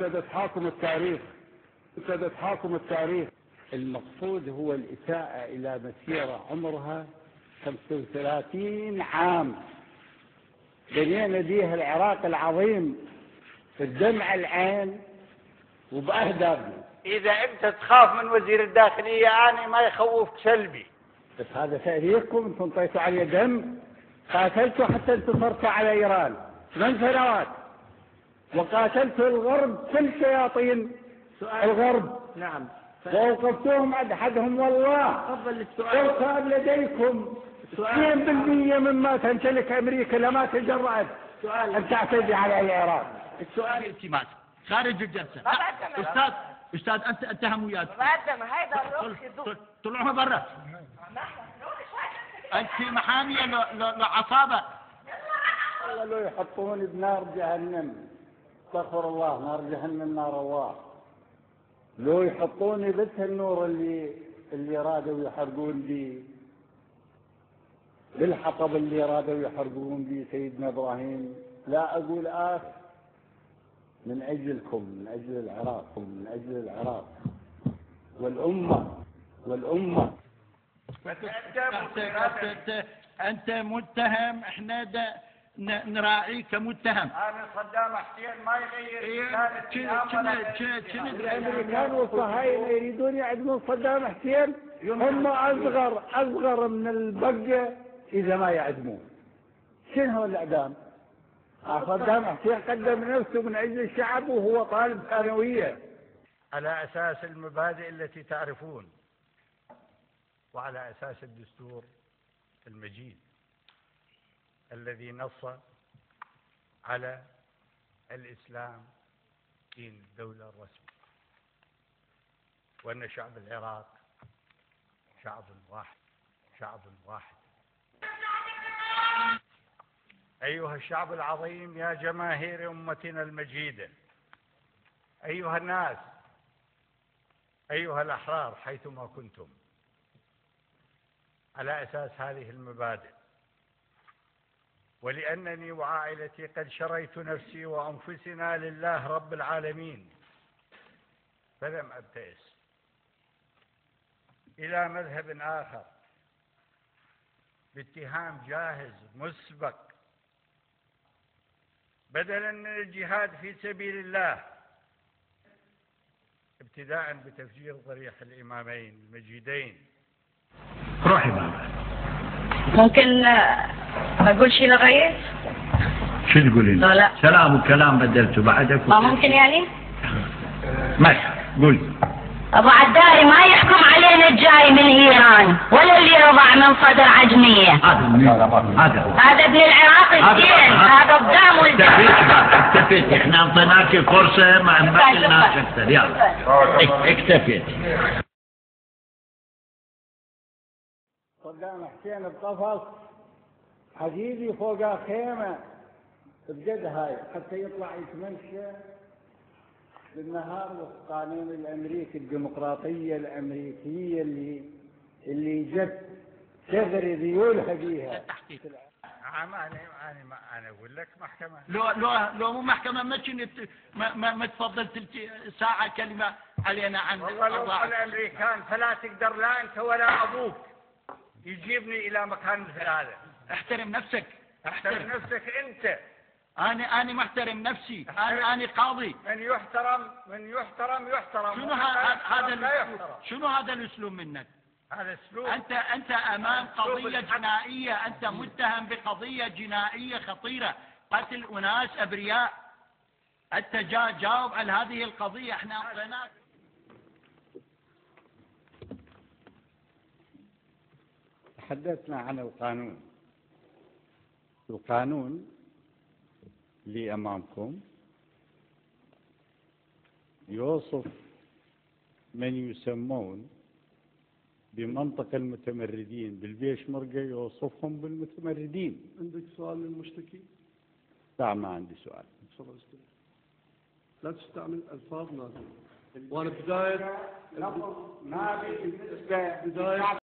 تحاكم التاريخ. تحاكم التاريخ. المقصود هو الإساءة إلى مسيرة عمرها 35 عام بنينا بيها العراق العظيم في الدمع العين وبأهدافنا. إذا أنت تخاف من وزير الداخلية أنا ما يخوفك سلبي، بس هذا تاريخكم. انتم طيتوا عليه دم، قاتلتوا حتى انتصرتوا على إيران 8 سنوات، وقاتلتوا الغرب كل شياطين الغرب. نعم. ووقفتوهم عند حدهم والله. تفضل السؤال. وصار لديكم 2% مما تمتلك أمريكا لما تجرأت أن تعتدي على العراق. السؤال التماس خارج الجلسة. أستاذ أنت اتهم وياك. طلعوا برا. أنت محامية لعصابة. والله لو يحطوني بنار جهنم، استغفر الله، نار جهنم نار الله. لو يحطوني بس النور اللي رادوا يحرقون بي، بالحطب اللي رادوا يحرقون بي سيدنا إبراهيم، لا أقول من أجلكم، من أجل العراق، من أجل العراق والأمة. أنت متهم، إحنا نراعيك كمتهم. أنا صدام حسين ما يغير. الأمريكان والصهاينة يريدون يعدمون صدام حسين، هم أصغر من البقة إذا ما يعدمون. شنو هو الإعدام؟ صدام حسين قدم نفسه من أجل الشعب وهو طالب ثانوية على أساس المبادئ التي تعرفون، وعلى أساس الدستور المجيد الذي نص على الإسلام دين الدولة الرسمي، وأن شعب العراق شعب واحد. أيها الشعب العظيم، يا جماهير أمتنا المجيدة، أيها الناس، أيها الأحرار حيثما كنتم، على أساس هذه المبادئ، ولأنني وعائلتي قد شريت نفسي وأنفسنا لله رب العالمين، فلم أبتئس إلى مذهب آخر باتهام جاهز مسبق، بدلا من الجهاد في سبيل الله، ابتداء بتفجير ضريح الإمامين المجيدين. روحي بابا. ممكن أقول شيء لغير؟ شو تقولين؟ لا. سلام وكلام بدلته بعدك. ما ممكن يعني؟ ماشي قولي. أبو عداري ما يحكم علينا الجاي من إيران ولا اللي رضع من صدر عجمية. هذا ابن العراق الزين، هذا الدم والدم. اكتفيت، احنا انطيناك الفرصة ما قلناش اكثر. يلا اكتفيت. صدام حسين بقفص حديدي فوق خيمة بجد هاي حتى يطلع يتمشى بالنهار وفق قانون الأمريكي، الديمقراطية الأمريكية اللي جت تغري ذيولها بيها. أنا أقول لك محكمة. لو مو محكمة ما كنت ما تفضل ساعة كلمة علينا عن والله لو الأمريكان فلا تقدر لا أنت ولا أبوك يجيبني إلى مكان مثل هذا. احترم نفسك. احترم نفسك أنت. أنا محترم نفسي. أنا قاضي. من يحترم. شنو هذا الأسلوب منك؟ هذا أسلوب. أنت أمام قضية جنائية، أنت متهم بقضية جنائية خطيرة، قتل أناس أبرياء. أنت جاوب على هذه القضية، احنا أعطيناك. تحدثنا عن القانون اللي أمامكم يوصف من يسمون بمنطق المتمردين بالبيشمركة، يوصفهم بالمتمردين. عندك سؤال للمشتكي؟ لا ما عندي سؤال. لا تستعمل ألفاظ نازلة. وأنا بداية